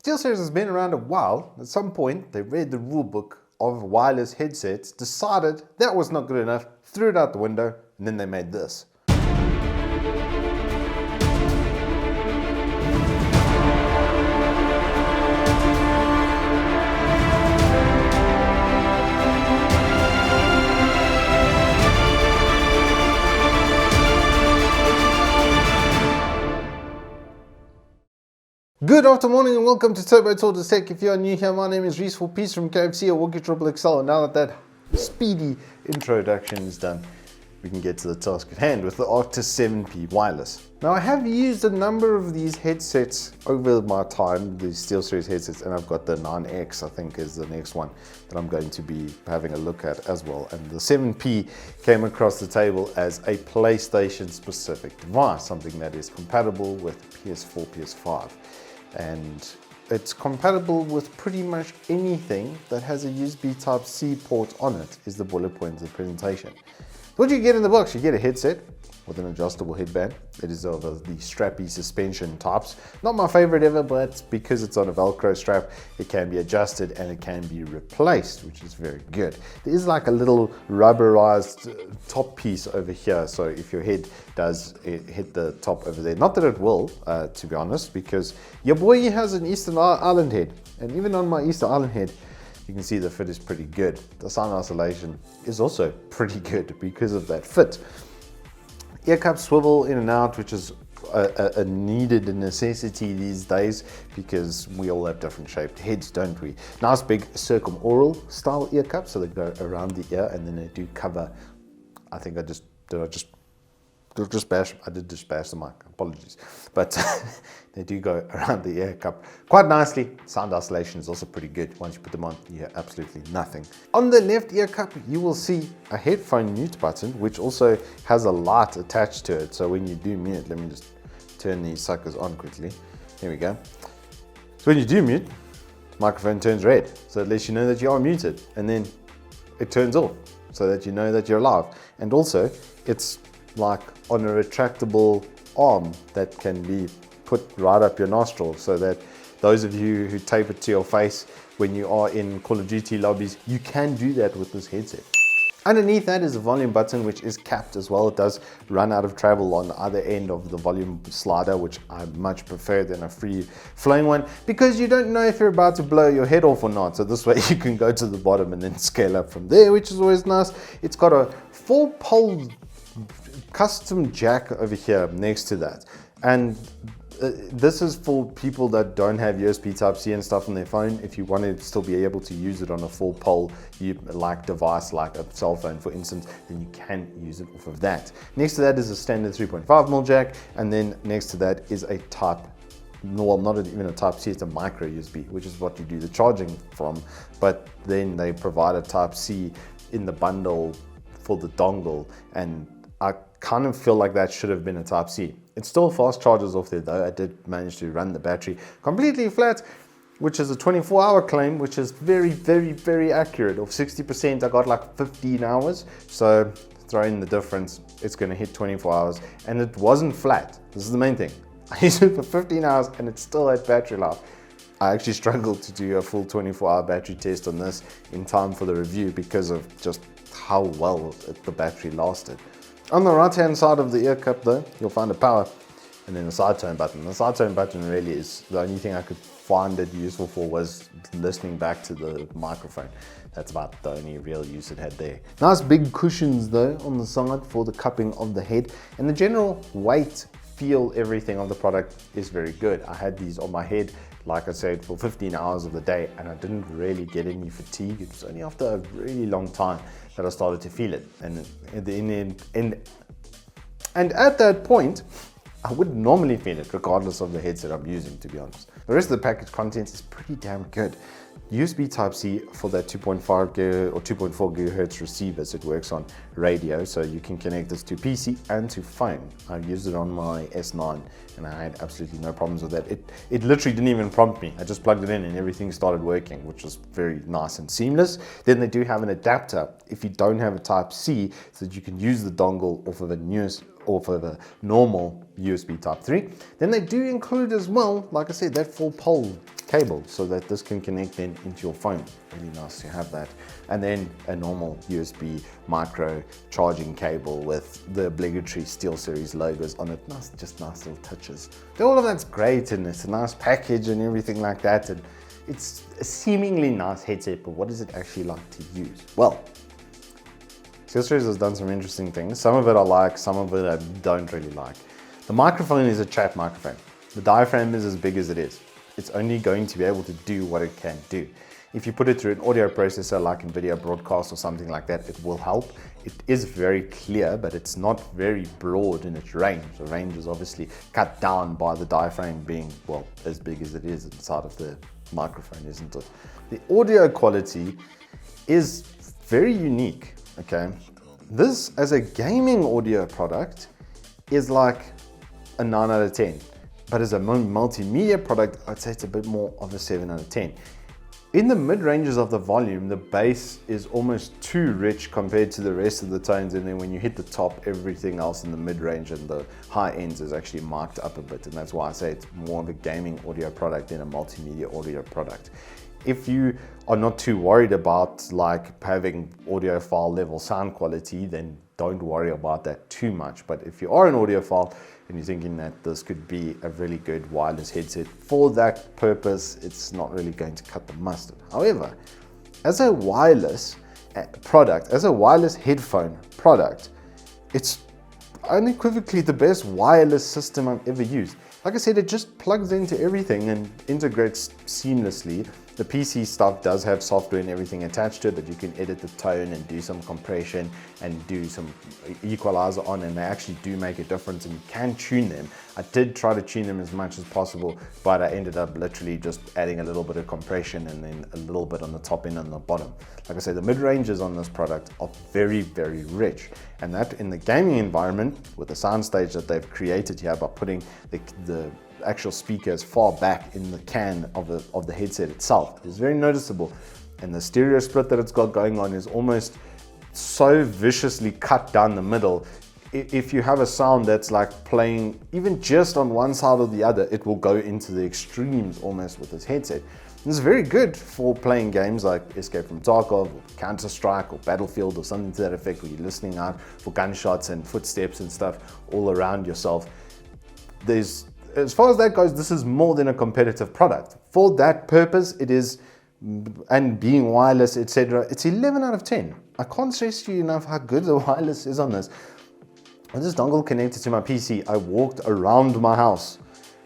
SteelSeries has been around a while. At some point, they read the rule book of wireless headsets, decided that was not good enough, threw it out the window, and then they made this. Good afternoon and welcome to Turbo Tortoise Tech. If you are new here, my name is Reese for Peace from KFC or WookiE XXXL. And now that speedy introduction is done, we can get to the task at hand with the Arctis 7P wireless. Now I have used a number of these headsets over my time, these SteelSeries headsets, and I've got the 9X I think is the next one that I'm going to be having a look at as well. And the 7P came across the table as a PlayStation specific device, something that is compatible with PS4, PS5. And it's compatible with pretty much anything that has a USB Type-C port on it, is the bullet point of the presentation. What do you get in the box? You get a headset with an adjustable headband. It is of the strappy suspension types. Not my favorite ever, but because it's on a Velcro strap, it can be adjusted and it can be replaced, which is very good. There is like a little rubberized top piece over here, so if your head does hit the top over there, not that it will, to be honest, because your boy has an Eastern Island head, and even on my Eastern Island head, you can see the fit is pretty good. The sound isolation is also pretty good because of that fit. Ear cups swivel in and out, which is a needed necessity these days because we all have different shaped heads, don't we? Nice big circumaural style ear cups, so they go around the ear and then they do cover. I think I just bash the mic, apologies. But they do go around the ear cup quite nicely. Sound isolation is also pretty good. Once you put them on, you hear absolutely nothing. On the left ear cup, you will see a headphone mute button, which also has a light attached to it. So when you do mute, let me just turn these suckers on quickly. Here we go. So when you do mute, the microphone turns red. So it lets you know that you are muted. And then it turns off so that you know that you're live. And also, it's like on a retractable arm that can be put right up your nostril, so that those of you who tape it to your face when you are in Call of Duty lobbies, you can do that with this headset. Underneath that is a volume button, which is capped as well. It does run out of travel on the other end of the volume slider, which I much prefer than a free flowing one, because you don't know if you're about to blow your head off or not. So this way you can go to the bottom and then scale up from there, which is always nice. It's got a 4-pole custom jack over here next to that, and this is for people that don't have USB Type-C and stuff on their phone. If you want to still be able to use it on a 4-pole like device, like a cell phone for instance, then you can use it off of that. Next to that is a standard 3.5mm jack, and then next to that is a not even a Type-C, it's a micro USB, which is what you do the charging from, but then they provide a Type-C in the bundle for the dongle, and I kind of feel like that should have been a Type-C. It still fast charges off there though. I did manage to run the battery completely flat, which is a 24-hour claim, which is very, very, very accurate. Of 60%, I got like 15 hours. So throw in the difference, it's gonna hit 24 hours. And it wasn't flat. This is the main thing. I used it for 15 hours and it still had battery life. I actually struggled to do a full 24-hour battery test on this in time for the review because of just how well the battery lasted. On the right hand side of the ear cup though, you'll find a power and then a side tone button. The side tone button really is the only thing I could find it useful for, was listening back to the microphone. That's about the only real use it had there. Nice big cushions though on the side for the cupping of the head, and the general weight, feel, everything of the product is very good. I had these on my head, like I said, for 15 hours of the day, and I didn't really get any fatigue. It was only after a really long time that I started to feel it. And at that point, I wouldn't normally feel it regardless of the headset I'm using, to be honest. The rest of the package contents is pretty damn good. USB Type-C for that 2.5 GHz or 2.4 GHz receivers. It works on radio, so you can connect this to PC and to phone. I've used it on my S9 and I had absolutely no problems with that. It literally didn't even prompt me. I just plugged it in and everything started working, which was very nice and seamless. Then they do have an adapter if you don't have a Type-C, so that you can use the dongle off of a normal USB Type 3. Then they do include as well, like I said, that 4-pole cable so that this can connect then into your phone. Really nice to have that. And then a normal USB micro charging cable with the obligatory Steelseries logos on it. Nice, just nice little touches. All of that's great, and it's a nice package and everything like that. And it's a seemingly nice headset, but what is it actually like to use? Well, Steelseries has done some interesting things. Some of it I like, some of it I don't really like. The microphone is a chat microphone. The diaphragm is as big as it is. It's only going to be able to do what it can do. If you put it through an audio processor like in video broadcast or something like that, it will help. It is very clear, but it's not very broad in its range. The range is obviously cut down by the diaphragm being, well, as big as it is inside of the microphone, isn't it? The audio quality is very unique, okay? This, as a gaming audio product, is like a 9 out of 10. But as a multimedia product, I'd say it's a bit more of a 7 out of 10. In the mid-ranges of the volume, the bass is almost too rich compared to the rest of the tones, and then when you hit the top, everything else in the mid-range and the high ends is actually marked up a bit, and that's why I say it's more of a gaming audio product than a multimedia audio product. If you are not too worried about like having audiophile level sound quality, then don't worry about that too much. But if you are an audiophile and you're thinking that this could be a really good wireless headset, for that purpose, it's not really going to cut the mustard. However, as a wireless product, as a wireless headphone product, it's unequivocally the best wireless system I've ever used. Like I said, it just plugs into everything and integrates seamlessly. The PC stuff does have software and everything attached to it, but you can edit the tone and do some compression and do some equalizer on, and they actually do make a difference, and you can tune them. I did try to tune them as much as possible, but I ended up literally just adding a little bit of compression and then a little bit on the top end and the bottom. Like I say, the mid-ranges on this product are very, very rich, and that in the gaming environment with the soundstage that they've created here by putting the actual speaker as far back in the can of the headset itself is very noticeable, and the stereo split that it's got going on is almost so viciously cut down the middle. If you have a sound that's like playing even just on one side or the other, it will go into the extremes almost with this headset. This is very good for playing games like Escape from Tarkov or Counter-Strike or Battlefield or something to that effect, where you're listening out for gunshots and footsteps and stuff all around yourself. As far as that goes, this is more than a competitive product. For that purpose, it is, and being wireless, etc., it's 11 out of 10. I can't stress to you enough how good the wireless is on this. With this dongle connected to my PC, I walked around my house,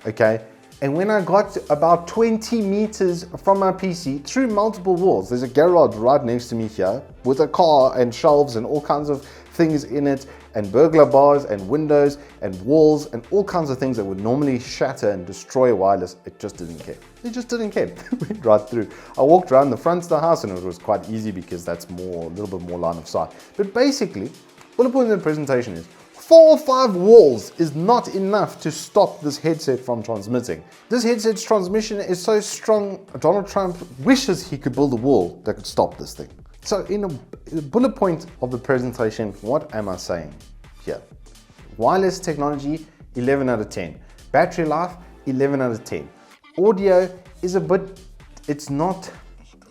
okay? And when I got about 20 meters from my PC, through multiple walls, there's a garage right next to me here, with a car and shelves and all kinds of things in it, and burglar bars and windows and walls and all kinds of things that would normally shatter and destroy wireless. It just didn't care. It just didn't care. It went right through. I walked around the front of the house and it was quite easy because that's a little bit more line of sight. But basically, what the point of the presentation is, 4 or 5 walls is not enough to stop this headset from transmitting. This headset's transmission is so strong, Donald Trump wishes he could build a wall that could stop this thing. So in a bullet point of the presentation, what am I saying here? Wireless technology, 11 out of 10. Battery life, 11 out of 10. Audio is a bit, it's not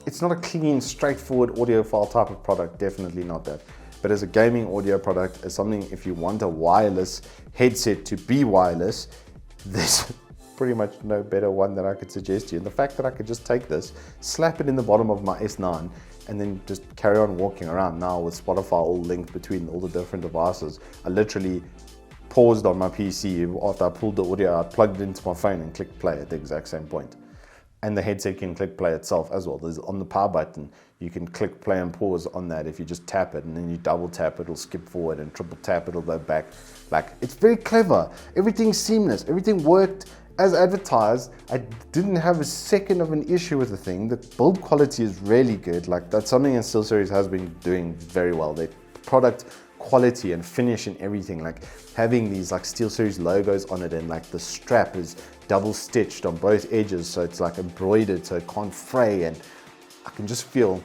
a clean, straightforward audiophile type of product, definitely not that. But as a gaming audio product, as something, if you want a wireless headset to be wireless, there's pretty much no better one that I could suggest to you. And the fact that I could just take this, slap it in the bottom of my S9, and then just carry on walking around now with Spotify all linked between all the different devices. I literally paused on my PC after I pulled the audio out, plugged it into my phone and clicked play at the exact same point. And the headset can click play itself as well. There's on the power button, you can click play and pause on that. If you just tap it and then you double tap, it'll skip forward, and triple tap, it'll go back. Like, it's very clever. Everything's seamless. Everything worked as advertised. I didn't have a second of an issue with the thing. The build quality is really good. Like, that's something that Steelseries has been doing very well. Their product quality and finish and everything, like having these like Steelseries logos on it, and like the strap is double stitched on both edges, so it's like embroidered so it can't fray, and I can just feel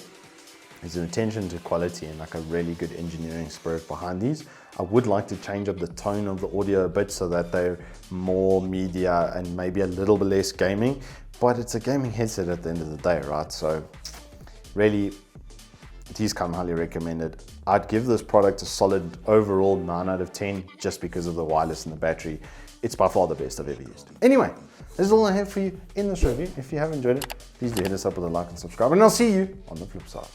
there's an attention to quality and like a really good engineering spirit behind these. I would like to change up the tone of the audio a bit so that they're more media and maybe a little bit less gaming, but it's a gaming headset at the end of the day, right? So really, these come highly recommended. I'd give this product a solid overall 9 out of 10 just because of the wireless and the battery. It's by far the best I've ever used. Anyway, this is all I have for you in this review. If you have enjoyed it, please do hit us up with a like and subscribe, and I'll see you on the flip side.